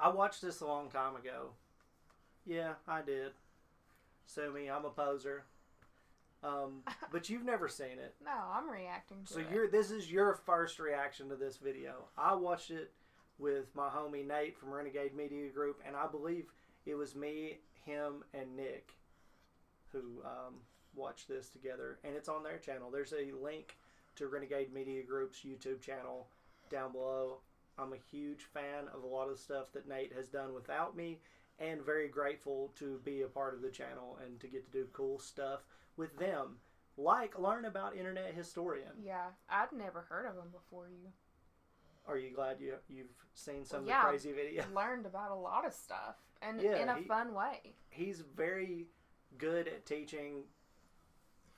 I watched this a long time ago. Yeah, I did. Sue me, I'm a poser. But you've never seen it. No, I'm reacting to it. So this is your first reaction to this video. I watched it with my homie Nate from Renegade Media Group, and I believe it was me, him, and Nick who watched this together, and it's on their channel. There's a link to Renegade Media Group's YouTube channel down below. I'm a huge fan of a lot of the stuff that Nate has done without me, and very grateful to be a part of the channel and to get to do cool stuff with them, like learn about Internet Historian. Yeah, I'd never heard of him before you. Are you glad you've seen some of the crazy videos? I've learned about a lot of stuff, and in a fun way. He's very good at teaching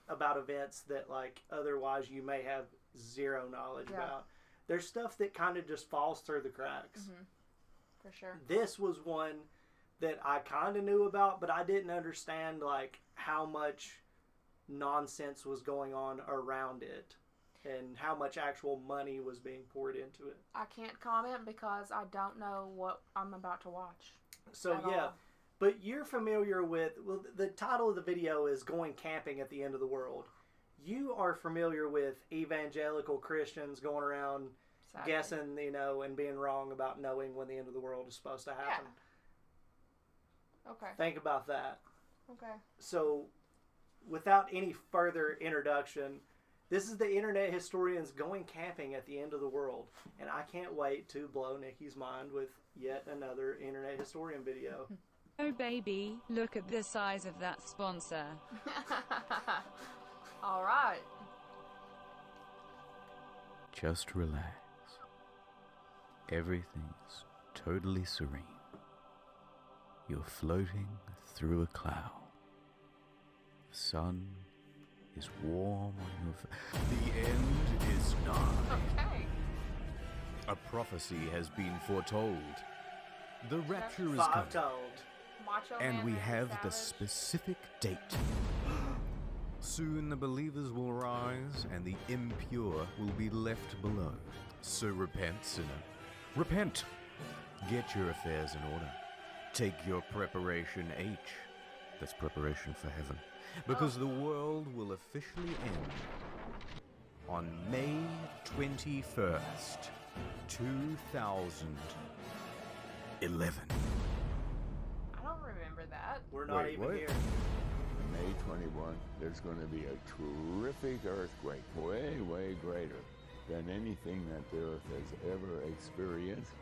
about events that like otherwise you may have zero knowledge about. There's stuff that kind of just falls through the cracks. Mm-hmm. For sure. This was one that I kind of knew about, but I didn't understand like how much nonsense was going on around it and how much actual money was being poured into it. I can't comment because I don't know what I'm about to watch. So yeah, but you're familiar with, well, the title of the video is Going Camping at the End of the World. You are familiar with evangelical Christians going around guessing, and being wrong about knowing when the end of the world is supposed to happen. Yeah. Okay. Think about that. Okay. So, without any further introduction, this is the Internet Historians Going Camping at the End of the World. And I can't wait to blow Nikki's mind with yet another Internet Historian video. Oh baby, look at the size of that sponsor. All right. Just relax. Everything's totally serene. You're floating through a cloud. The sun is warm on your face. The end is nigh. Okay. A prophecy has been foretold. The rapture is coming. Macho And Man we Man have the Savage. specific date. Soon the believers will rise and the impure will be left below. So repent, sinner. Repent! Get your affairs in order. Take your preparation H. That's preparation for heaven. Because the world will officially end on May 21st, 2011. I don't remember that. We're not Wait, even what? here. May 21, there's going to be a terrific earthquake, way, way greater than anything that the earth has ever experienced,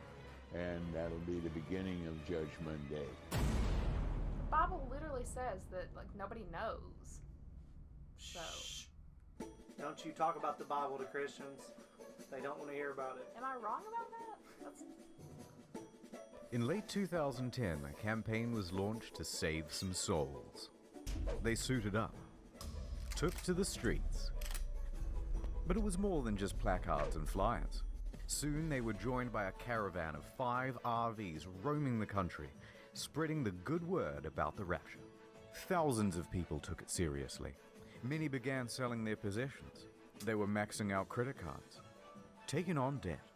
and that'll be the beginning of Judgment Day. The Bible literally says that nobody knows. So, Shh. Don't you talk about the Bible to Christians. They don't want to hear about it. am I wrong about that? That's... In late 2010, a campaign was launched to save some souls. They suited up, took to the streets. But it was more than just placards and flyers. Soon they were joined by a caravan of 5 RVs roaming the country, spreading the good word about the rapture. Thousands of people took it seriously. Many began selling their possessions. They were maxing out credit cards, taking on debt.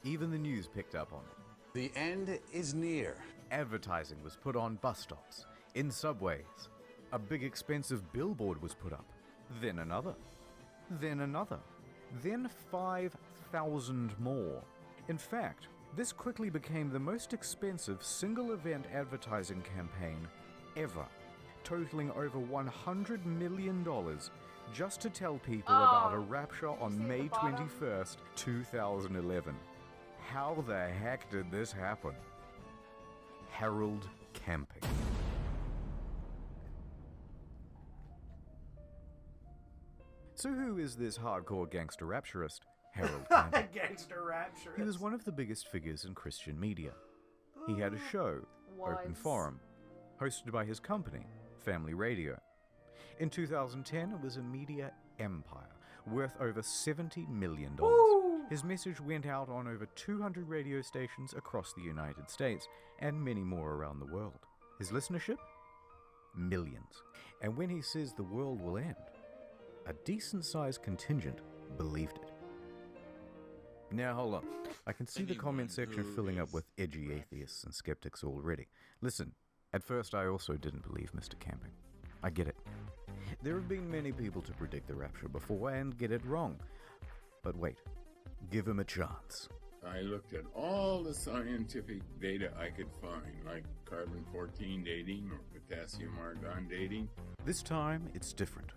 Even the news picked up on it. The end is near. Advertising was put on bus stops, in subways. A big expensive billboard was put up. Then another. Then another. Then 5,000 more. In fact, this quickly became the most expensive single-event advertising campaign ever, totaling over $100 million just to tell people about a rapture on May 21st, 2011. How the heck did this happen? Harold Camping. So who is this hardcore gangster rapturist, Harold Camping? Gangster rapturist. He was one of the biggest figures in Christian media. He had a show, Open Forum, hosted by his company, Family Radio. In 2010, it was a media empire, worth over $70 million. Woo! His message went out on over 200 radio stations across the United States, and many more around the world. His listenership? Millions. And when he says the world will end, a decent-sized contingent believed it. Now hold on. I can see the comment section filling up with edgy atheists and skeptics already. Listen, at first I also didn't believe Mr. Camping. I get it. There have been many people to predict the rapture before and get it wrong. But wait, give him a chance. I looked at all the scientific data I could find, like carbon-14 dating or potassium-argon dating. This time, it's different.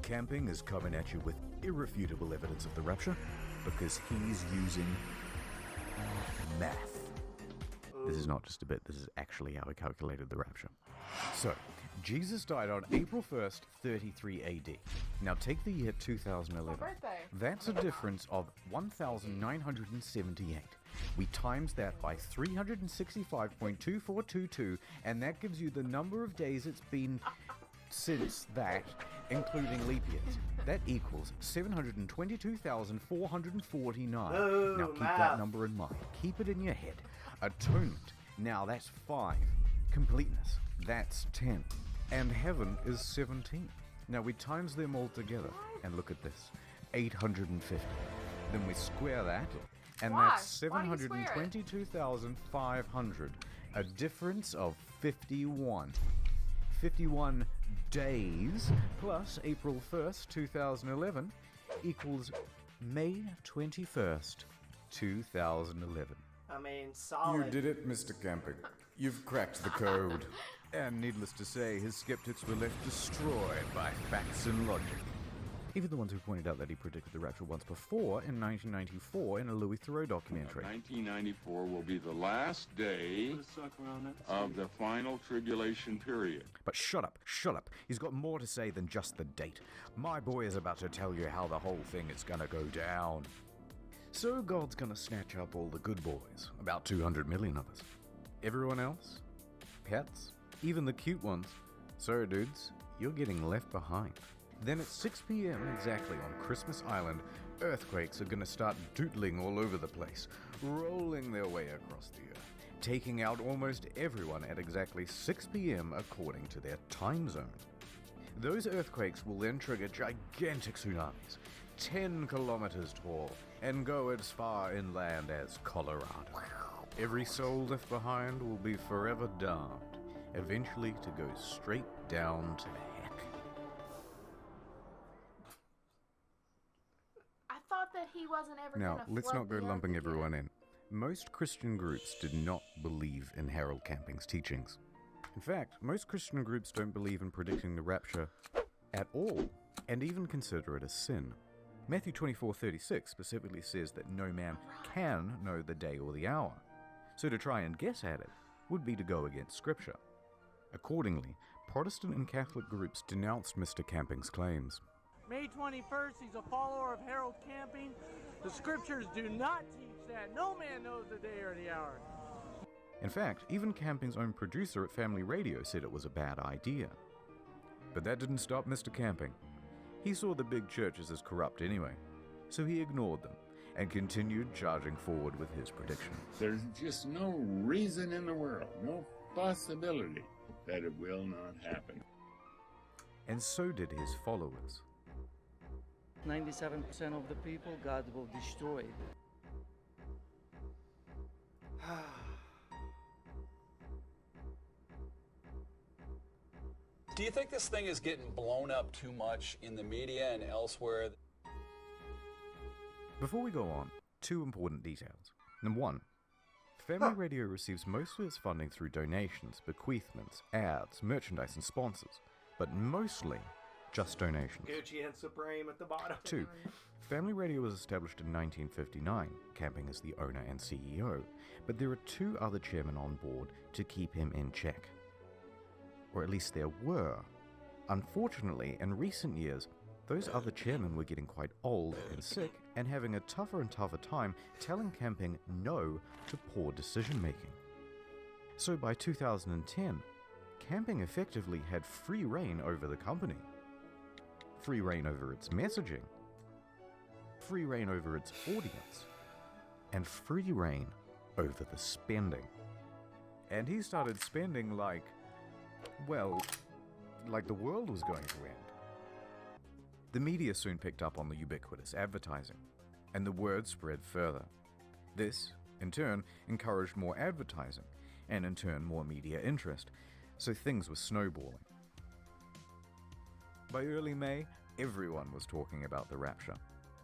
Camping is coming at you with irrefutable evidence of the rapture because he's using math. This is not just a bit, this is actually how he calculated the rapture. So, Jesus died on April 1st, 33 AD. Now take the year 2011. My birthday. That's a difference of 1,978. We times that by 365.2422, and that gives you the number of days it's been since that, including leap years. That equals 722,449. Now keep that number in mind. Keep it in your head. Atonement. Now that's 5. Completeness. That's 10. And heaven is 17. Now we times them all together, and look at this. 850. Then we square that, and Why? that's Why do you square it? 722,500. A difference of 51. 51 days plus April 1st, 2011 equals May 21st, 2011. I mean, solid. You did it, Mr. Camping. You've cracked the code. And needless to say, his skeptics were left destroyed by facts and logic. Even the ones who pointed out that he predicted the rapture once before in 1994 in a Louis Theroux documentary. 1994 will be the last day of the final tribulation period. But shut up. He's got more to say than just the date. My boy is about to tell you how the whole thing is gonna go down. So God's gonna snatch up all the good boys, about 200 million of us. Everyone else? Pets? Even the cute ones. So dudes, you're getting left behind. Then at 6 p.m. exactly on Christmas Island, earthquakes are gonna start doodling all over the place, rolling their way across the earth, taking out almost everyone at exactly 6 p.m. according to their time zone. Those earthquakes will then trigger gigantic tsunamis, 10 kilometers tall, and go as far inland as Colorado. Every soul left behind will be forever damned, eventually to go straight down to heck. I thought that he wasn't ever Now, gonna let's flood not go the earth lumping again. everyone in. Most Christian groups did not believe in Harold Camping's teachings. In fact, most Christian groups don't believe in predicting the rapture at all, and even consider it a sin. Matthew 24:36 specifically says that no man can know the day or the hour. So to try and guess at it would be to go against Scripture. Accordingly, Protestant and Catholic groups denounced Mr. Camping's claims. May 21st, he's a follower of Harold Camping. The scriptures do not teach that. No man knows the day or the hour. In fact, even Camping's own producer at Family Radio said it was a bad idea. But that didn't stop Mr. Camping. He saw the big churches as corrupt anyway, so he ignored them and continued charging forward with his prediction. There's just no reason in the world, no possibility that it will not happen. And so did his followers. 97% of the people, God will destroy. Do you think this thing is getting blown up too much in the media and elsewhere? Before we go on, 2 important details. Number 1, Family Radio receives most of its funding through donations, bequeathments, ads, merchandise, and sponsors, but mostly just donations. Gucci and Supreme at the bottom. 2, Family Radio was established in 1959. Camping is the owner and CEO, but there are 2 other chairmen on board to keep him in check. Or at least there were. Unfortunately, in recent years, those other chairmen were getting quite old and sick and having a tougher and tougher time telling Camping no to poor decision making. So by 2010, Camping effectively had free reign over the company. Free reign over its messaging. Free reign over its audience. And free reign over the spending. And he started spending like the world was going to end. The media soon picked up on the ubiquitous advertising, and the word spread further. This, in turn, encouraged more advertising, and in turn more media interest, so things were snowballing. By early May, everyone was talking about the rapture.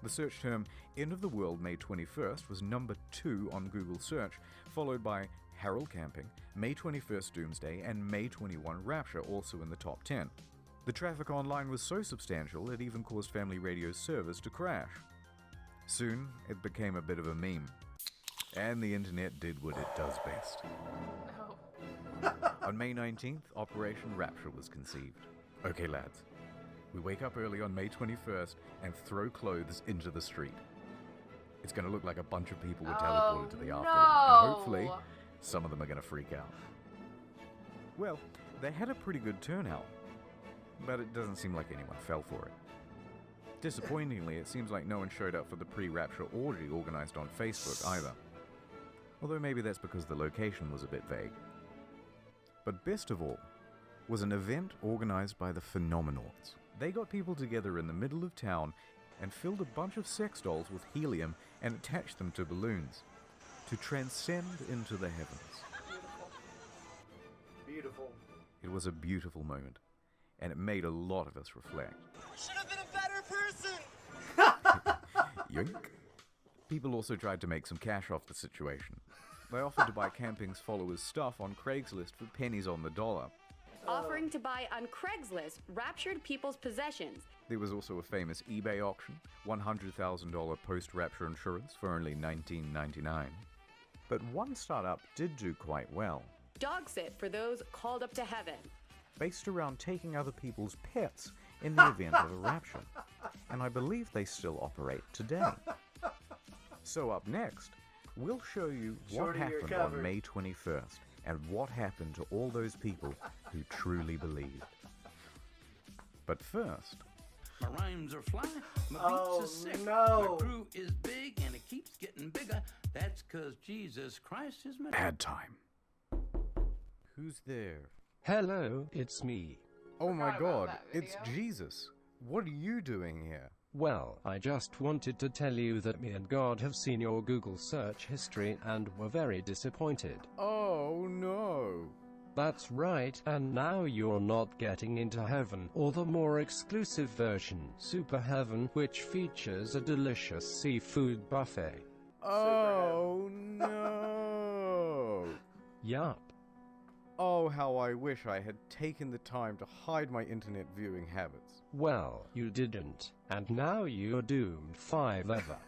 The search term End of the World May 21st was number 2 on Google search, followed by Harold Camping, May 21st Doomsday, and May 21 Rapture also in the top 10. The traffic online was so substantial it even caused Family Radio's servers to crash. Soon, it became a bit of a meme. And the internet did what it does best. No. On May 19th, Operation Rapture was conceived. Okay, lads. We wake up early on May 21st and throw clothes into the street. It's going to look like a bunch of people were teleported to the afterlife. And hopefully, some of them are going to freak out. Well, they had a pretty good turnout, but it doesn't seem like anyone fell for it. Disappointingly, it seems like no one showed up for the pre-rapture orgy organized on Facebook either. Although maybe that's because the location was a bit vague. But best of all was an event organized by the Phenomenauts. They got people together in the middle of town and filled a bunch of sex dolls with helium and attached them to balloons to transcend into the heavens. Beautiful. It was a beautiful moment, and it made a lot of us reflect. Should have been a better person! Yoink. People also tried to make some cash off the situation. They offered to buy Camping's followers' stuff on Craigslist for pennies on the dollar. Offering to buy on Craigslist raptured people's possessions. There was also a famous eBay auction, $100,000 post-rapture insurance for only $19.99. But one startup did do quite well. Dog sit for those called up to heaven. Based around taking other people's pets in the event of a rapture. And I believe they still operate today. So up next, we'll show you what happened on May 21st. And what happened to all those people who truly believed. But first... My rhymes are fly, my beats are sick, no. my crew is big and it keeps getting bigger. That's 'cause Jesus Christ is my... Ad time. Who's there? Hello, it's me. Oh my god, it's Jesus. What are you doing here? Well, I just wanted to tell you that me and God have seen your Google search history and were very disappointed. Oh no. That's right, and now you're not getting into heaven, or the more exclusive version, Super Heaven, which features a delicious seafood buffet. Oh no. Yup. Oh, how I wish I had taken the time to hide my internet viewing habits. Well, you didn't, and now you're doomed forever.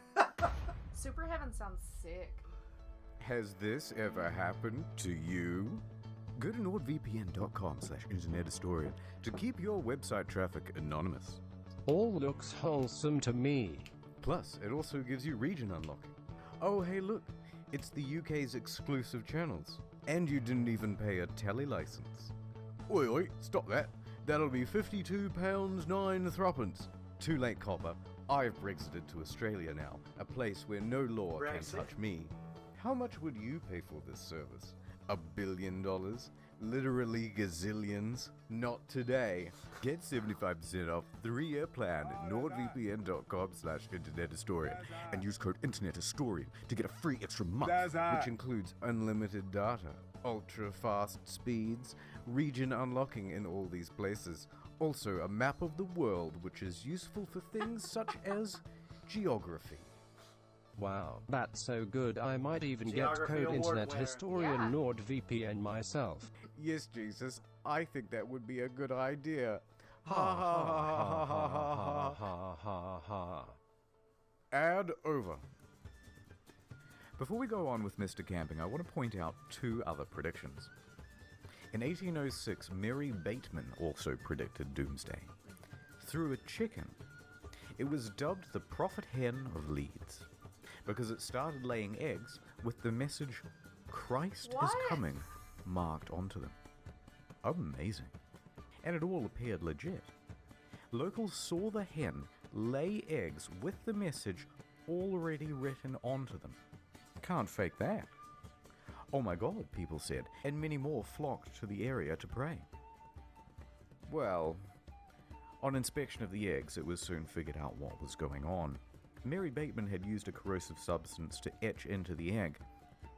Super Heaven sounds sick. Has this ever happened to you? Go to nordvpn.com/internethistorian to keep your website traffic anonymous. All looks wholesome to me. Plus, it also gives you region unlocking. Oh, hey look, it's the UK's exclusive channels. And you didn't even pay a telly license. Oi, oi, stop that. That'll be £52.09. Too late, copper. I've Brexited to Australia now, a place where no law can touch me. How much would you pay for this service? $1 billion? Literally gazillions? Not today. Get 75% off the 3-year plan at nordvpn.com/internethistorian and use code internethistorian to get a free extra month, which includes unlimited data, ultra fast speeds, region unlocking in all these places. Also a map of the world, which is useful for things such as geography. Wow, that's so good I might even get code Internet Historian NordVPN myself. Yes, Jesus, I think that would be a good idea. Ha ha ha ha ha ha ha ha ha. Ad over. Before we go on with Mr. Camping, I want to point out 2 other predictions. In 1806, Mary Bateman also predicted doomsday. Through a chicken. It was dubbed the Prophet Hen of Leeds, because it started laying eggs with the message, Christ is coming, marked onto them. Amazing. And it all appeared legit. Locals saw the hen lay eggs with the message already written onto them. Can't fake that. Oh my god, people said, and many more flocked to the area to pray. Well, on inspection of the eggs, it was soon figured out what was going on. Mary Bateman had used a corrosive substance to etch into the egg,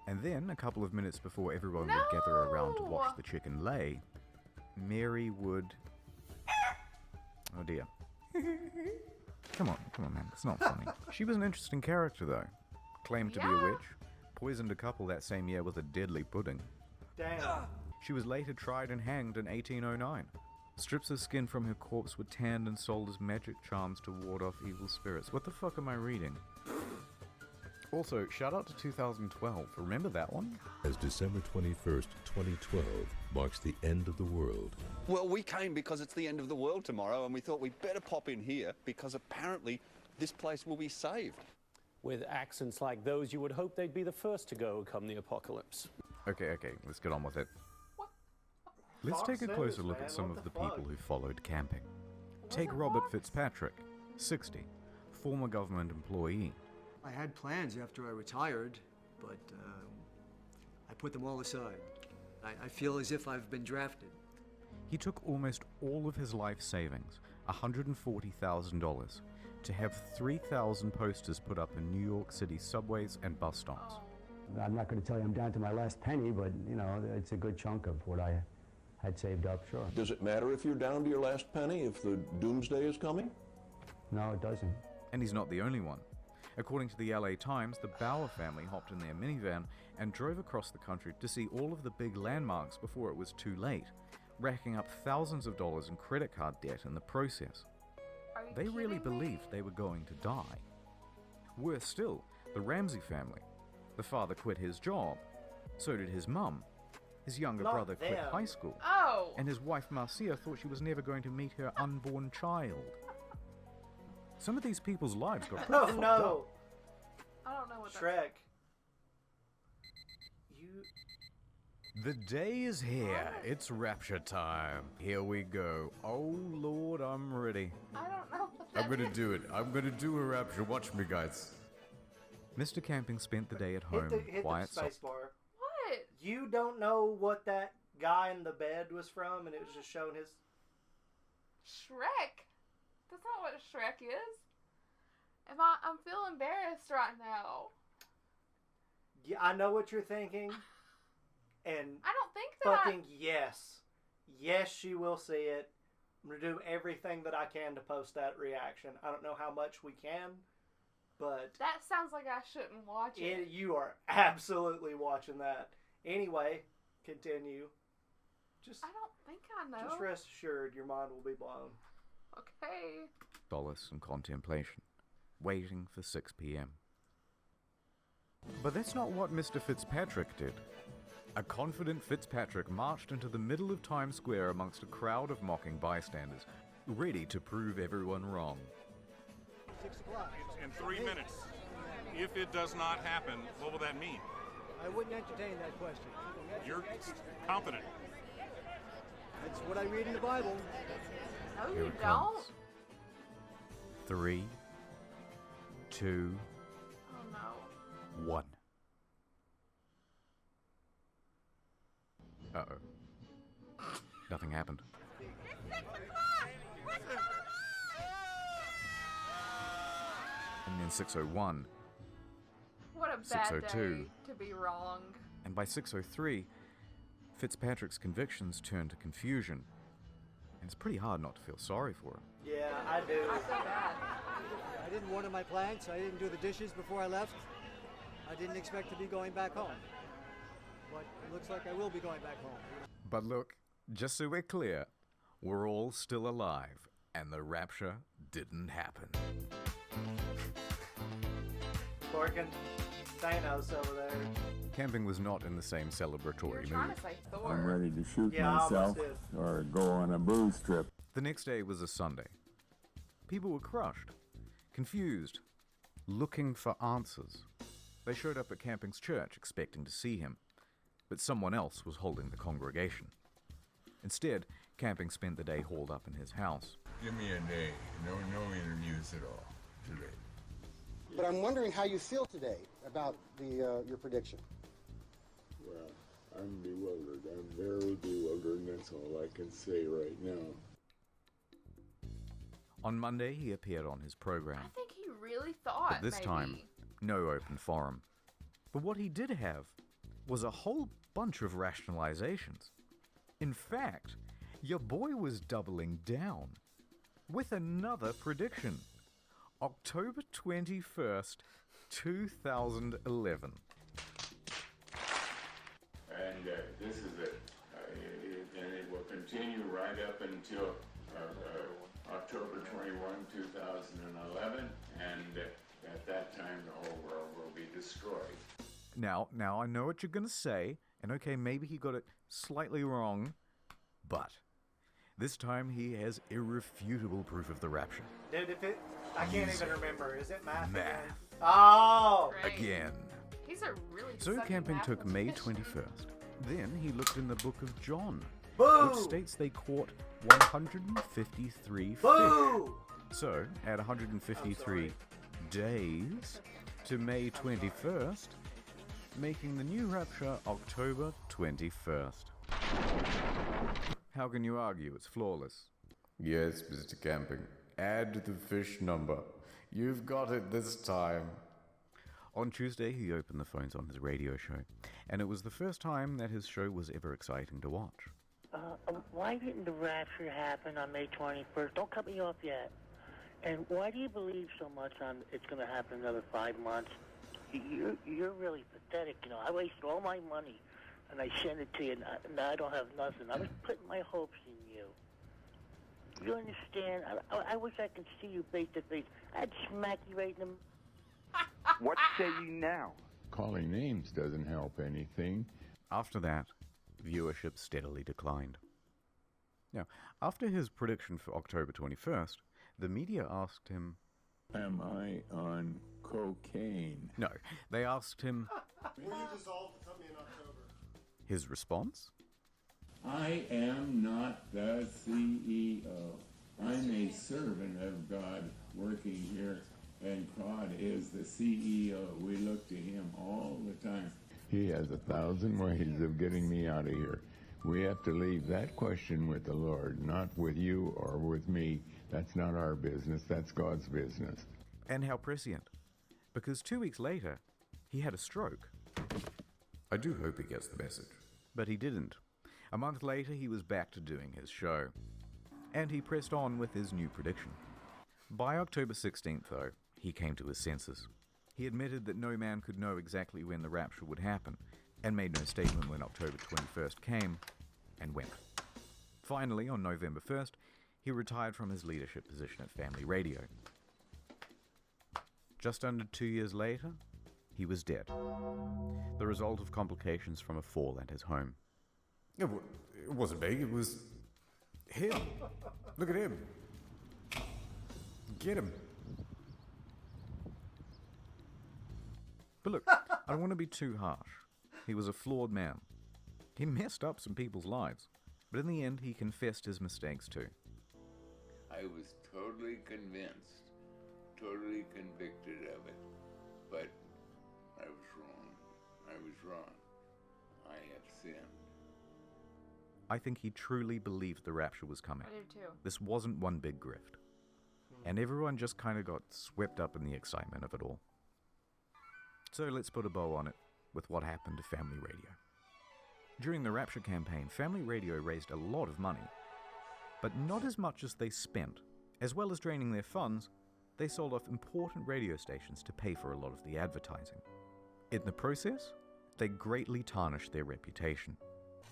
and then, a couple of minutes before everyone would gather around to watch the chicken lay, Mary would... Oh dear. Come on, man, it's not funny. She was an interesting character, though. Claimed to be a witch, poisoned a couple that same year with a deadly pudding. Damn. She was later tried and hanged in 1809. Strips of skin from her corpse were tanned and sold as magic charms to ward off evil spirits. What the fuck am I reading? Also, shout out to 2012. Remember that one? As December 21st, 2012 marks the end of the world. Well, we came because it's the end of the world tomorrow, and we thought we'd better pop in here because apparently this place will be saved. With accents like those, you would hope they'd be the first to go come the apocalypse. Okay, let's get on with it. Let's take a closer look at some of the people who followed camping. Take Robert Fitzpatrick, 60, former government employee. I had plans after I retired, but I put them all aside. I feel as if I've been drafted. He took almost all of his life savings, $140,000, to have 3,000 posters put up in New York City subways and bus stops. I'm not going to tell you I'm down to my last penny, but, you know, it's a good chunk of what I had saved up, sure. Does it matter if you're down to your last penny, if the doomsday is coming? No, it doesn't. And he's not the only one. According to the LA Times, the Bauer family hopped in their minivan and drove across the country to see all of the big landmarks before it was too late, racking up thousands of dollars in credit card debt in the process. They really believed they were going to die. Worse still, the Ramsey family. The father quit his job. So did his mum. His younger brother quit high school. Oh! And his wife Marcia thought she was never going to meet her unborn child. Some of these people's lives got pretty fucked up. I don't know what Shrek. The day is here. It's rapture time. Here we go. Oh Lord, I'm ready. I don't know what that I'm gonna do it. I'm gonna do a rapture. Watch me, guys. Mr. Camping spent the day at home, hit quiet. the space bar. What? You don't know what that guy in the bed was from, and it was just showing his... Shrek? That's not what Shrek is. I'm feeling embarrassed right now. Yeah, I know what you're thinking. And I don't think that fucking yes. Yes, she will see it. I'm going to do everything that I can to post that reaction. I don't know how much we can, but... That sounds like I shouldn't watch it. You are absolutely watching that. Anyway, continue. I don't think I know. Just rest assured your mind will be blown. Okay. Solace and contemplation, waiting for 6 p.m. But that's not what Mr. Fitzpatrick did. A confident Fitzpatrick marched into the middle of Times Square amongst a crowd of mocking bystanders, ready to prove everyone wrong. 6 o'clock. In 3 minutes. If it does not happen, what will that mean? I wouldn't entertain that question. You're confident. That's what I read in the Bible. No, Here you it don't. comes. 3, 2, Oh no. 1. Uh-oh. Nothing happened. And then 6:01. What a bad 6:02. day to be wrong. And by 6:03, Fitzpatrick's convictions turned to confusion. And it's pretty hard not to feel sorry for him. Yeah, I do. I feel bad. I didn't water my plants. I didn't do the dishes before I left. I didn't expect to be going back home. But it looks like I will be going back home. But look, just so we're clear, we're all still alive, and the rapture didn't happen. Corkin, Thanos over there. Camping was not in the same celebratory Trying mood. to say Thor. I'm ready to shoot Yeah, I almost myself did. or go on a booze trip. The next day was a Sunday. People were crushed, confused, looking for answers. They showed up at Camping's church expecting to see him, but someone else was holding the congregation. Instead, Camping spent the day holed up in his house. Give me a day. No interviews at all today. But I'm wondering how you feel today about your prediction. Well, I'm bewildered. I'm very bewildered, and that's all I can say right now. On Monday, he appeared on his program. I think he really thought But this time, no open forum. But what he did have was a whole bunch of rationalizations. In fact, your boy was doubling down with another prediction. October 21st, 2011. And this is it. And it will continue right up until October 21, 2011. And at that time, the whole world will be destroyed. Now I know what you're going to say, and okay, maybe he got it slightly wrong, but this time he has irrefutable proof of the rapture. Dude, I can't even remember. Is it math? Math. Again? Oh! Again. He's a really So sucky camping math took May proficient. 21st. Then he looked in the book of John, Boo! which states they caught 153 fish. Boo! So add 153 days to May 21st, making the new rapture October 21st. How can you argue it's flawless? Yes, Mr. Camping. Add the fish number. You've got it this time. On Tuesday, he opened the phones on his radio show, and it was the first time that his show was ever exciting to watch. Why didn't the rapture happen on May 21st? Don't cut me off yet. And why do you believe so much on it's going to happen another 5 months? You're really pathetic. You know, I wasted all my money, and I sent it to you, and now I don't have nothing. I was putting my hopes in you. You understand? I wish I could see you face to face. I'd smack you right in the... What say you now? Calling names doesn't help anything. After that, viewership steadily declined. Now, after his prediction for October 21st, the media asked him, Am I on cocaine? No, they asked him Will you dissolve the company in October? his response. I am not the CEO. I'm a servant of God working here, and God is the CEO. We look to him all the time. He has 1,000 ways of getting me out of here. We have to leave that question with the Lord, not with you or with me. That's not our business. That's God's business. And how prescient, because 2 weeks later, he had a stroke. I do hope he gets the message. But he didn't. A month later, he was back to doing his show. And he pressed on with his new prediction. By October 16th, though, he came to his senses. He admitted that no man could know exactly when the rapture would happen, and made no statement when October 21st came and went. Finally, on November 1st, he retired from his leadership position at Family Radio. Just under 2 years later, he was dead, the result of complications from a fall at his home. It wasn't me, it was him. Look at him. Get him. But look, I don't want to be too harsh. He was a flawed man. He messed up some people's lives, but in the end, he confessed his mistakes too. I was totally convinced, totally convicted of it, but I was wrong. I was wrong. I have sinned. I think he truly believed the rapture was coming. I do too. This wasn't one big grift. And everyone just kind of got swept up in the excitement of it all. So let's put a bow on it with what happened to Family Radio. During the Rapture campaign, Family Radio raised a lot of money, but not as much as they spent. As well as draining their funds, they sold off important radio stations to pay for a lot of the advertising. In the process, they greatly tarnished their reputation.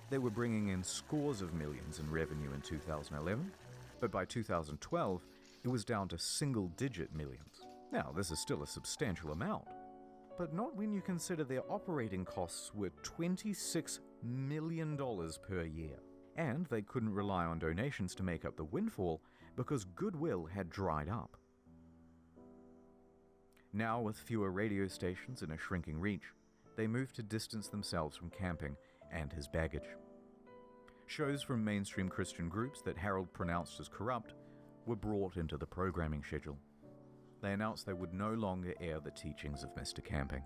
They were bringing in scores of millions in revenue in 2011, but by 2012, it was down to single-digit millions. Now, this is still a substantial amount, but not when you consider their operating costs were $26 million per year. And they couldn't rely on donations to make up the windfall because goodwill had dried up. Now, with fewer radio stations and a shrinking reach, they moved to distance themselves from camping and his baggage. Shows from mainstream Christian groups that Harold pronounced as corrupt were brought into the programming schedule. They announced they would no longer air the teachings of Mr. Camping.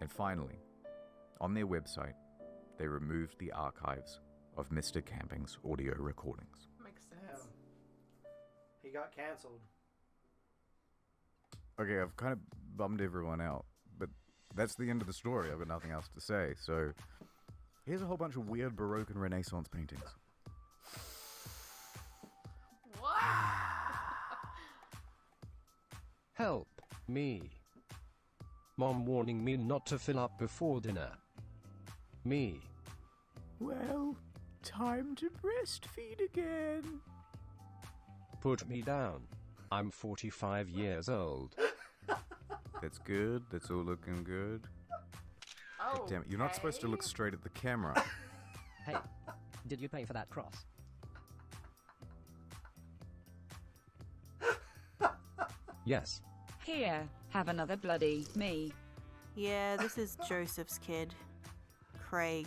And finally, on their website, they removed the archives of Mr. Camping's audio recordings. Makes sense. Damn. He got canceled. Okay, I've kind of bummed everyone out, but that's the end of the story. I've got nothing else to say. So here's a whole bunch of weird Baroque and Renaissance paintings. What? Help me. Mom warning me not to fill up before dinner. Me. Well, time to breastfeed again. Put me down. I'm 45 years old. That's good. That's all looking good. Oh, God damn it. You're not supposed to look straight at the camera. Hey, did you pay for that cross? Yes. Here, have another bloody me. Yeah, this is Joseph's kid, Craig.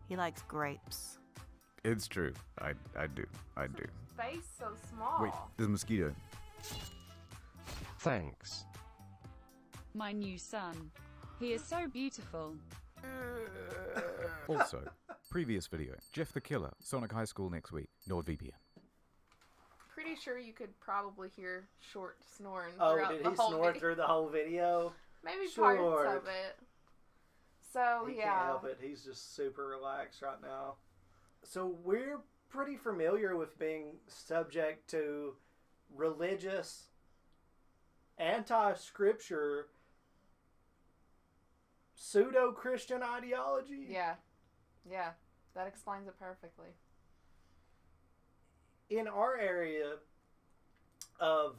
He likes grapes. It's true. I do. Face so small. Wait, there's a mosquito. Thanks. My new son. He is so beautiful. Also, previous video. Jeff the Killer, Sonic High School next week. NordVPN. Pretty sure you could probably hear Short snoring Oh, throughout did the he whole snore video. through the whole video? Maybe Short. parts of it. So, He yeah. can't help it. He's just super relaxed right now. So we're pretty familiar with being subject to religious, anti-scripture, pseudo-Christian ideology. Yeah. Yeah. That explains it perfectly. In our area of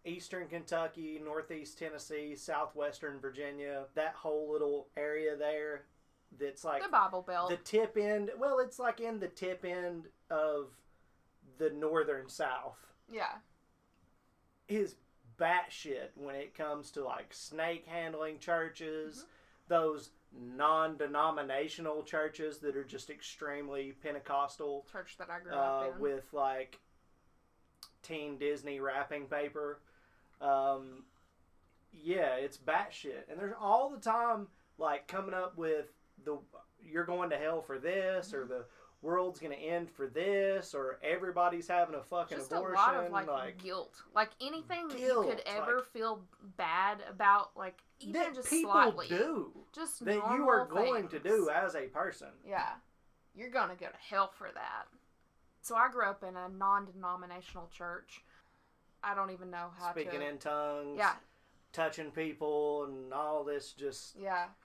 eastern Kentucky, northeast Tennessee, southwestern Virginia, that whole little area there, that's like the Bible Belt. The tip end. Well, it's like in the tip end of the northern South. Yeah. Is batshit when it comes to like snake handling churches, those non-denominational churches that are just extremely Pentecostal. Church that I grew up in. With like teen Disney wrapping paper. Yeah, it's batshit. And there's all the time like coming up with you're going to hell for this, or the world's gonna end for this, or everybody's having a fucking just abortion. A lot of like guilt, like anything that you could ever like, feel bad about, like even that just people slightly, do, just that normal you are going things. to do as a person. Yeah, you're gonna go to hell for that. So I grew up in a non-denominational church. I don't even know how Speaking to in tongues. Yeah. Touching people and all this just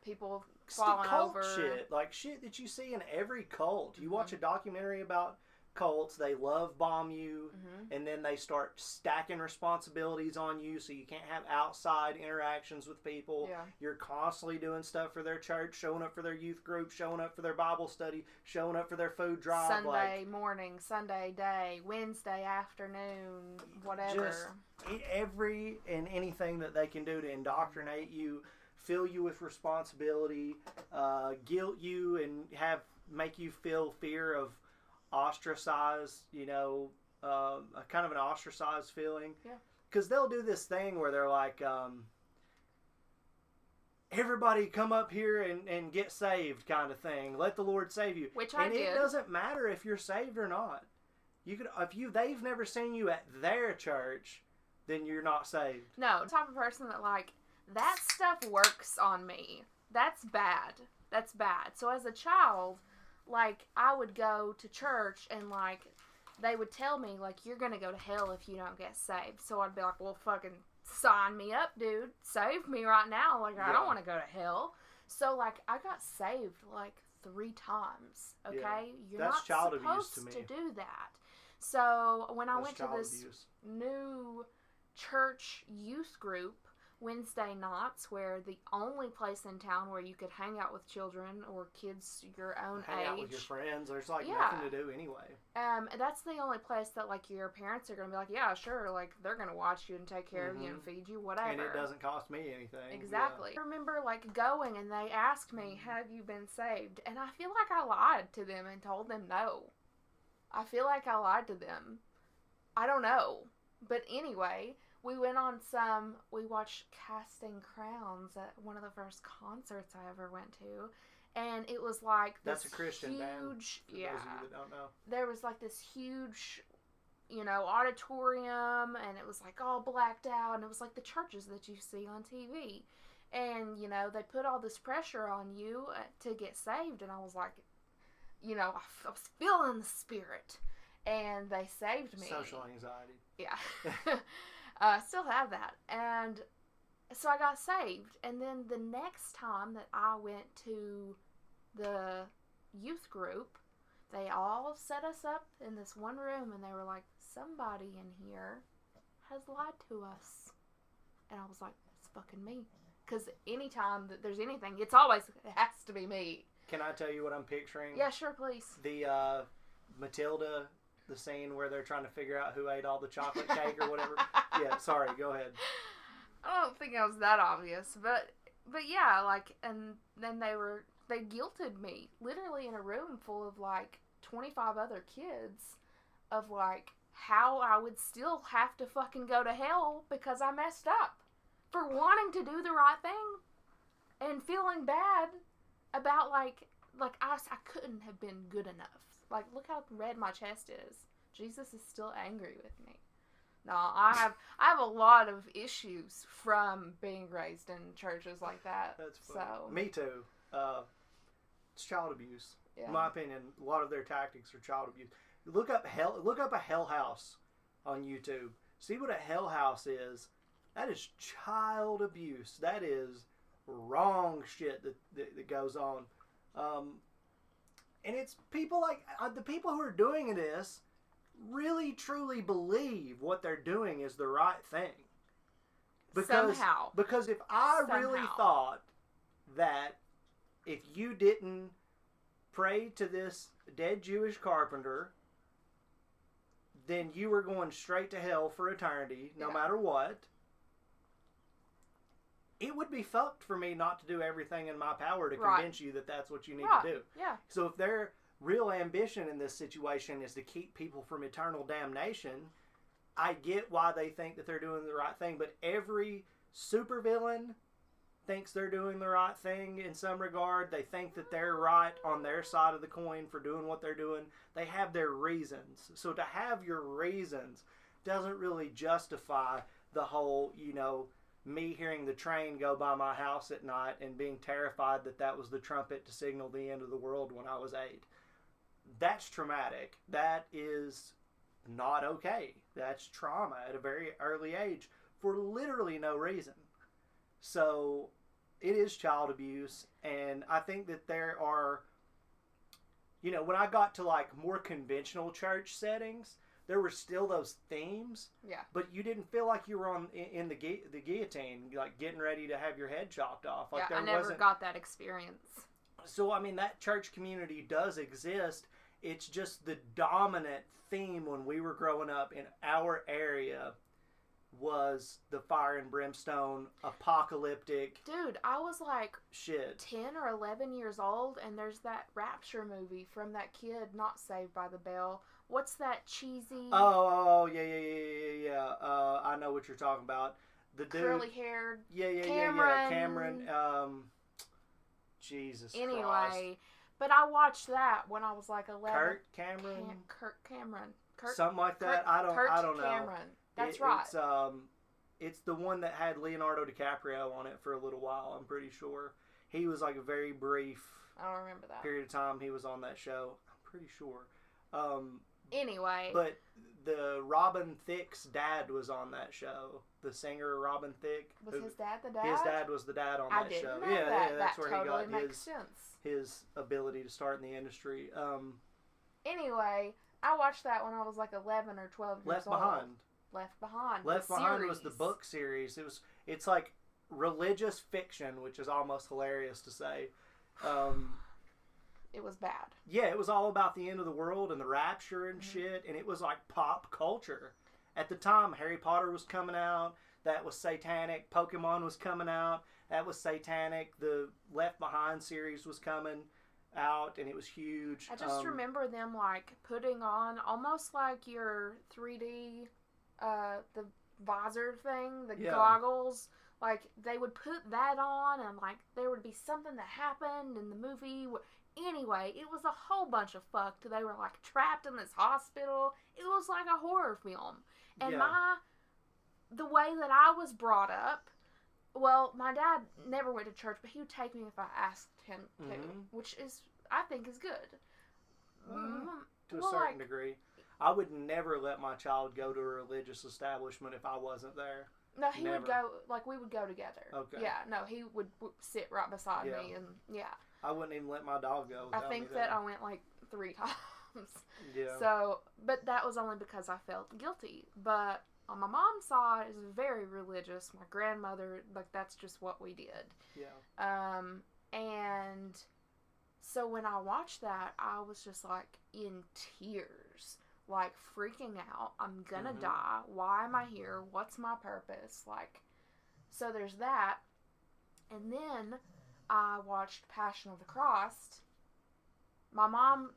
people it's falling the cult over shit, like shit that you see in every cult. You watch a documentary about cults, they love bomb you, and then they start stacking responsibilities on you so you can't have outside interactions with people. Yeah. You're constantly doing stuff for their church, showing up for their youth group, showing up for their Bible study, showing up for their food drive. Sunday morning, Sunday day, Wednesday afternoon, whatever. Just every and anything that they can do to indoctrinate you, fill you with responsibility, guilt you, and make you feel fear of ostracized, a kind of an ostracized feeling. Yeah. Because they'll do this thing where they're like, everybody come up here and get saved kind of thing. Let the Lord save you. Which I did. And it doesn't matter if you're saved or not. You could, they've never seen you at their church, then you're not saved. No, the type of person that like that stuff works on me. That's bad. That's bad. So as a child, like I would go to church and like they would tell me like you're gonna go to hell if you don't get saved. So I'd be like, well, fucking sign me up, dude. Save me right now. Like I don't want to go to hell. So like I got saved like 3 times. Okay, you're That's not child abuse supposed to me. do that. So when I That's went to child this abuse. new church youth group Wednesday nights, where the only place in town where you could hang out with children or kids your own Hang age. out with your friends. There's like Yeah. nothing to do anyway. That's the only place that like your parents are gonna be like, yeah, sure, like they're gonna watch you and take care of you and feed you, whatever. And it doesn't cost me anything. Exactly. I remember like going and they asked me, have you been saved? And I feel like I lied to them and told them no. I feel like I lied to them. I don't know. But anyway, we watched Casting Crowns at one of the first concerts I ever went to. And it was like this That's a Christian huge, band, for yeah. those of you that don't know. There was like this huge auditorium, and it was like all blacked out, and it was like the churches that you see on TV. And, they put all this pressure on you to get saved, and I was like, I was feeling the Spirit, and they saved me. Social anxiety. Yeah. Still have that. And so I got saved, and then the next time that I went to the youth group, they all set us up in this one room, and they were like, somebody in here has lied to us. And I was like, it's fucking me. Because anytime that there's anything, it has to be me. Can I tell you what I'm picturing? Yeah, sure, please. The Matilda, the scene where they're trying to figure out who ate all the chocolate cake or whatever. Yeah, sorry, go ahead. I don't think I was that obvious, but yeah, like, and then they guilted me, literally in a room full of, like, 25 other kids, of, like, how I would still have to fucking go to hell because I messed up for wanting to do the right thing and feeling bad about, like I couldn't have been good enough. Like, look how red my chest is. Jesus is still angry with me. No, I have a lot of issues from being raised in churches like that. That's funny. So Me too. It's child abuse. Yeah. In my opinion, a lot of their tactics are child abuse. Look up a Hell House on YouTube. See what a Hell House is. That is child abuse. That is wrong shit that goes on. And it's people like the people who are doing this really truly believe what they're doing is the right thing. Because if I really thought that if you didn't pray to this dead Jewish carpenter, then you were going straight to hell for eternity, no matter what, it would be fucked for me not to do everything in my power to convince you that that's what you need to do. Yeah. So if their real ambition in this situation is to keep people from eternal damnation, I get why they think that they're doing the right thing, but every supervillain thinks they're doing the right thing in some regard. They think that they're right on their side of the coin for doing what they're doing. They have their reasons. So to have your reasons doesn't really justify the whole, me hearing the train go by my house at night and being terrified that was the trumpet to signal the end of the world when I was 8. That's traumatic. That is not okay. That's trauma at a very early age for literally no reason. So it is child abuse, and I think that there are, when I got to like more conventional church settings, there were still those themes. Yeah. But you didn't feel like you were in the guillotine, like getting ready to have your head chopped off. Like I never got that experience. So, that church community does exist. It's just the dominant theme when we were growing up in our area was the fire and brimstone, apocalyptic. Dude, I was like shit. 10 or 11 years old, and there's that Rapture movie from that kid not Saved by the Bell. What's that cheesy? Oh, yeah. I know what you're talking about. The dude, curly-haired. Yeah. Cameron. Jesus anyway, Christ. But I watched that when I was like 11. Kurt Cameron. Kurt Cameron. Something like that. I don't know. Cameron. That's right. It's the one that had Leonardo DiCaprio on it for a little while. I'm pretty sure he was like a very brief. I don't remember that period of time he was on that show. I'm pretty sure. Anyway. But the Robin Thicke's dad was on that show. The singer Robin Thicke. Was his dad the dad? His dad was the dad on that show. Know yeah, that. That's that where totally he got makes sense. his ability to start in the industry. Anyway, I watched that when I was like 11 or 12 years Left old. Behind. Left Behind. Left Behind was the book series. It's like religious fiction, which is almost hilarious to say. It was bad. Yeah, it was all about the end of the world and the rapture and shit, and it was like pop culture. At the time, Harry Potter was coming out. That was satanic. Pokemon was coming out. That was satanic. The Left Behind series was coming out, and it was huge. I just remember them like putting on almost like your 3D, the visor thing, the goggles. Like they would put that on, and like there would be something that happened in the movie. anyway, it was a whole bunch of fucked. They were like trapped in this hospital. It was like a horror film. And the way that I was brought up, well, my dad never went to church, but he would take me if I asked him to, which is, I think, is good. To a certain degree. I would never let my child go to a religious establishment if I wasn't there. No, he would go, like, we would go together. Okay. Yeah, no, he would sit right beside me, and I wouldn't even let my dog go. I think that I went like 3 times. Yeah. So, but that was only because I felt guilty. But on my mom's side, is very religious. My grandmother, like, that's just what we did. Yeah. And so when I watched that, I was just like in tears, like freaking out. I'm gonna die. Why am I here? What's my purpose? Like, so there's that. And then I watched Passion of the Christ. My mom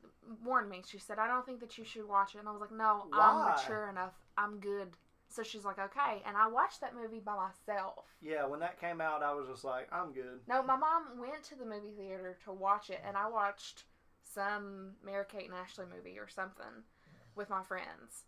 warned me. She said, I don't think that you should watch it. And I was like, no, I'm mature enough. I'm good. So she's like, okay. And I watched that movie by myself. Yeah, when that came out, I was just like, I'm good. No, my mom went to the movie theater to watch it. And I watched some Mary-Kate and Ashley movie or something with my friends.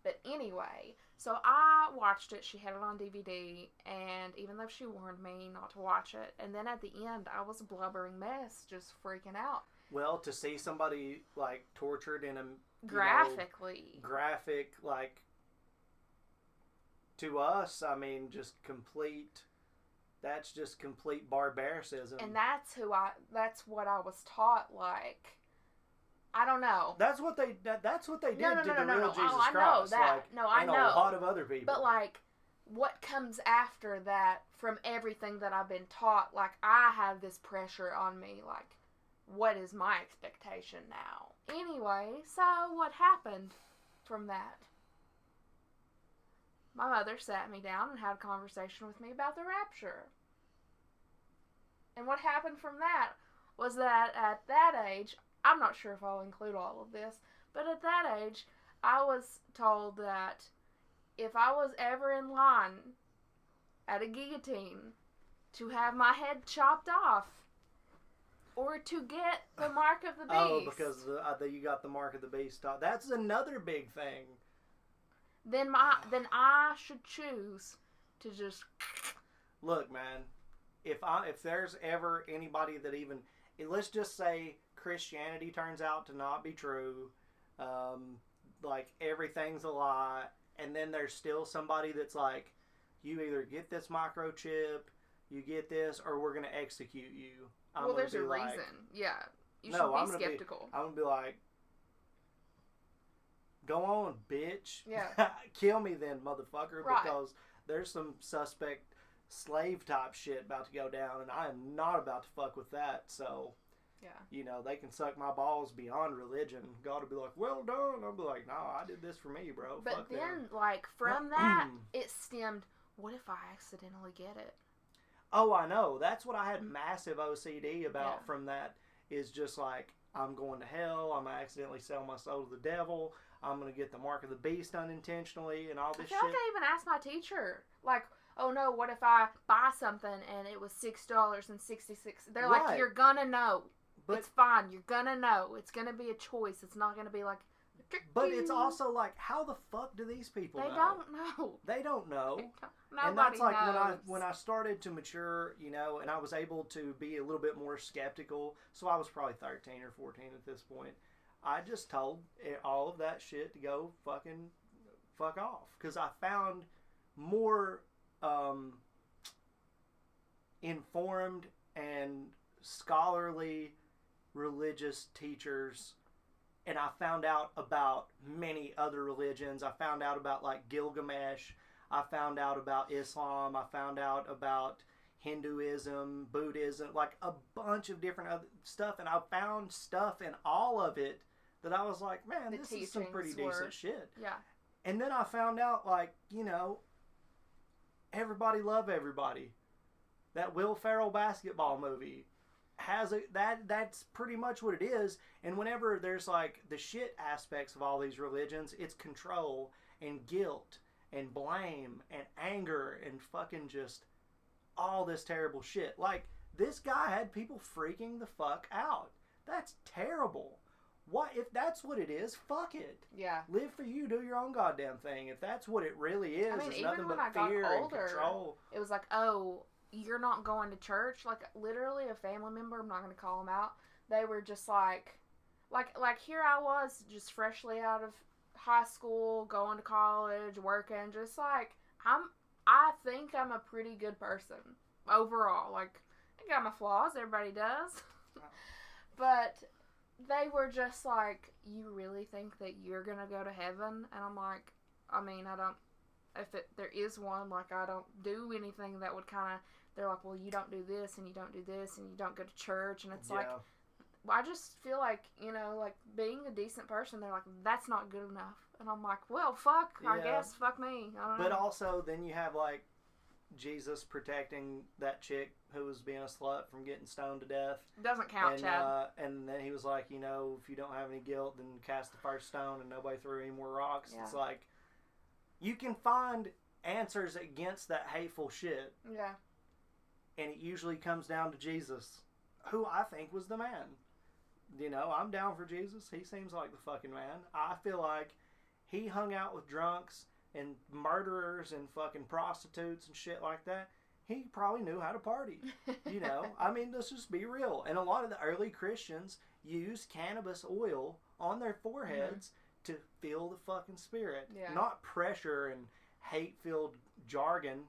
But anyway, so I watched it. She had it on DVD. And even though she warned me not to watch it. And then at the end, I was a blubbering mess, just freaking out. Well, to see somebody, like, tortured in a... graphic, like... To us, I mean, that's just complete barbaricism. And that's what I was taught, like, I don't know. That's what they did to the real Jesus I Christ. know that. Like, no, I and know. a lot of other people. But, like, what comes after that from everything that I've been taught, like, I have this pressure on me, like, what is my expectation now? Anyway, so what happened from that? My mother sat me down and had a conversation with me about the rapture. And what happened from that was that at that age, I'm not sure if I'll include all of this, but at that age, I was told that if I was ever in line at a guillotine to have my head chopped off or to get the mark of the beast. Oh, because you got the mark of the beast. That's another big thing. Then I should choose to just look, man. If there's ever anybody that even, let's just say Christianity turns out to not be true, like everything's a lie, and then there's still somebody that's like, you either get this microchip, you get this, or we're gonna execute you. Well, there's a reason. Yeah, you should be skeptical. I'm gonna be like, go on, bitch. Yeah. Kill me then, motherfucker, right. Because there's some suspect slave type shit about to go down, and I am not about to fuck with that. So, yeah, you know, they can suck my balls beyond religion. God will be like, well done. I'll be like, no, I did this for me, bro. But fuck then, them. like, from that, it stemmed, what if I accidentally get it? Oh, I know. That's what I had massive OCD about from that, is just like, I'm going to hell. I'm going to accidentally sell my soul to the devil. I'm going to get the mark of the beast unintentionally and all this shit. I feel like I even asked my teacher, like, oh no, what if I buy something and it was $6.66? They're like, you're going to know. It's fine. You're going to know. It's going to be a choice. It's not going to be like... But it's also like, how the fuck do these people know? They don't know. They don't know. Nobody and that's like knows. when I started to mature, you know, and I was able to be a little bit more skeptical. So I was probably 13 or 14 at this point. I just told all of that shit to go fuck off. Because I found more informed and scholarly religious teachers. And I found out about many other religions. I found out about, like, Gilgamesh. I found out about Islam. I found out about Hinduism, Buddhism, like a bunch of different other stuff. And I found stuff in all of it that I was like, man, this is some pretty decent shit. Yeah. And then I found out, like, you know, Everybody Love Everybody. That Will Ferrell basketball movie has that's pretty much what it is. And whenever there's like the shit aspects of all these religions, it's control and guilt and blame and anger and fucking just all this terrible shit. Like, this guy had people freaking the fuck out. That's terrible. What if that's what it is? Fuck it. Yeah. Live for you. Do your own goddamn thing. If that's what it really is, I mean, it's even nothing when but I got fear older, and control. it was like, oh, you're not going to church? Like, literally a family member, I'm not going to call them out, they were just like here I was, just freshly out of high school, going to college, working, just like, I think I'm a pretty good person overall. Like, I got my flaws, everybody does. But they were just like, you really think that you're gonna go to heaven? And I'm like, I mean, I don't, there is one, like, I don't do anything that would kind of, they're like, well, you don't do this, and you don't do this, and you don't go to church, and it's like, I just feel like, you know, like, being a decent person, they're like, that's not good enough. And I'm like, well, fuck, I guess, fuck me. I don't know. But also, then you have, like, Jesus protecting that chick who was being a slut from getting stoned to death. Doesn't count, Chad. And then he was like, you know, if you don't have any guilt, then cast the first stone, and nobody threw any more rocks. Yeah. It's like, you can find answers against that hateful shit. Yeah. And it usually comes down to Jesus, who I think was the man. You know, I'm down for Jesus. He seems like the fucking man. I feel like he hung out with drunks and murderers and fucking prostitutes and shit like that. He probably knew how to party. You know, I mean, let's just be real. And a lot of the early Christians used cannabis oil on their foreheads to feel the fucking spirit. Yeah. Not pressure and hate-filled jargon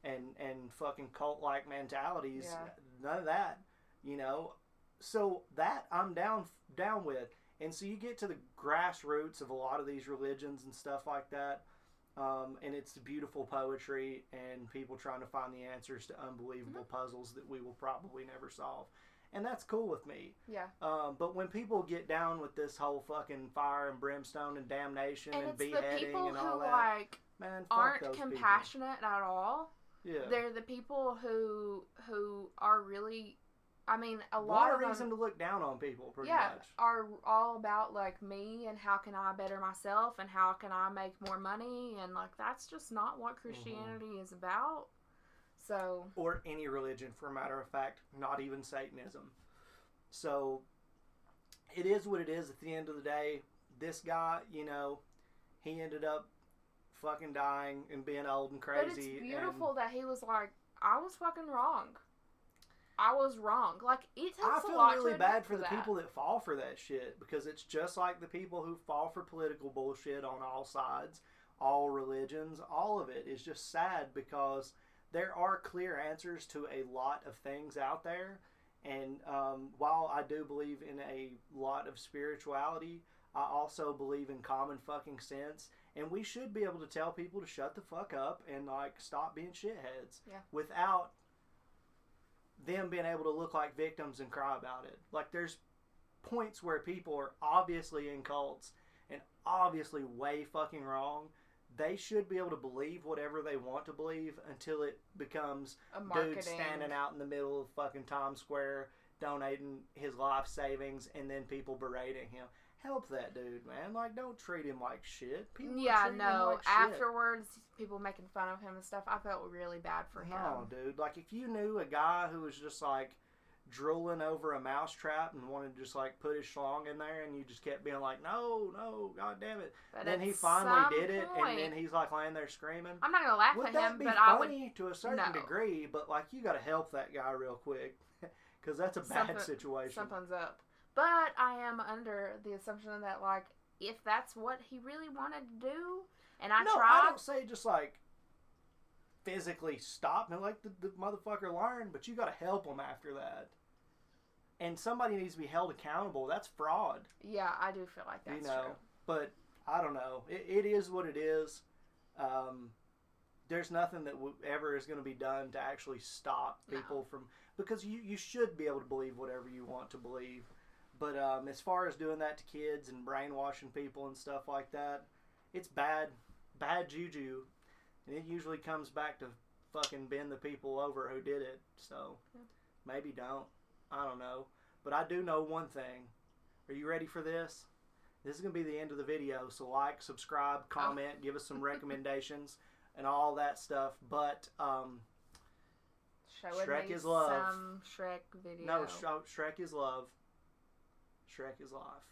and fucking cult-like mentalities. Yeah. None of that, you know. So that I'm down with. And so you get to the grassroots of a lot of these religions and stuff like that. And it's beautiful poetry and people trying to find the answers to unbelievable puzzles that we will probably never solve. And that's cool with me. Yeah. But when people get down with this whole fucking fire and brimstone and damnation and beheading and all that, like, man, fuck aren't those compassionate at all. Yeah. They're the people who are really, I mean, a lot What of a them, reason to look down on people, pretty yeah, much. are all about, like, me and how can I better myself and how can I make more money, and, like, that's just not what Christianity is about. So, or any religion, for a matter of fact, not even Satanism. So it is what it is. At the end of the day, this guy, you know, he ended up fucking dying and being old and crazy. but it's beautiful that he was like, I was fucking wrong. I was wrong. Like, it takes a lot to I feel really admit bad for the that. people that fall for that shit, because it's just like the people who fall for political bullshit on all sides, all religions, all of it is just sad, because there are clear answers to a lot of things out there. And while I do believe in a lot of spirituality, I also believe in common fucking sense. And we should be able to tell people to shut the fuck up and, like, stop being shitheads. Yeah. Without them being able to look like victims and cry about it. Like, there's points where people are obviously in cults and obviously way fucking wrong. They should be able to believe whatever they want to believe until it becomes A dude marketing. standing out in the middle of fucking Times Square donating his life savings and then people berating him. Help that dude, man. Like, don't treat him like shit. People Yeah, treat him no. like shit. Afterwards, people making fun of him and stuff, I felt really bad for him. No, dude. Like, if you knew a guy who was just, like, drooling over a mousetrap and wanted to just, like, put his schlong in there, and you just kept being like, no, god damn it. But then at he finally some did it, point- and then he's, like, laying there screaming. I'm not going to laugh Would at that him, be but funny I would... to a certain No. degree, but, like, you got to help that guy real quick, because that's a bad situation. Something's up. But I am under the assumption that, like, if that's what he really wanted to do, and I No, tried... I don't say just, like, physically stop and let the motherfucker learn, but you got to help him after that. And somebody needs to be held accountable. That's fraud. Yeah, I do feel like that's you know, true. But I don't know. It is what it is. There's nothing that ever is going to be done to actually stop people from... Because you should be able to believe whatever you want to believe. But as far as doing that to kids and brainwashing people and stuff like that, it's bad juju. And it usually comes back to fucking bend the people over who did it. So maybe don't. I don't know. But I do know one thing. Are you ready for this? This is going to be the end of the video. So like, subscribe, comment, give us some recommendations and all that stuff. But Showing Shrek me is love. some Shrek video. No, Shrek is love. Shrek is life.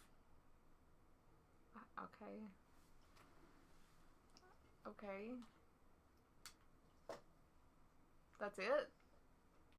Okay. Okay. That's it?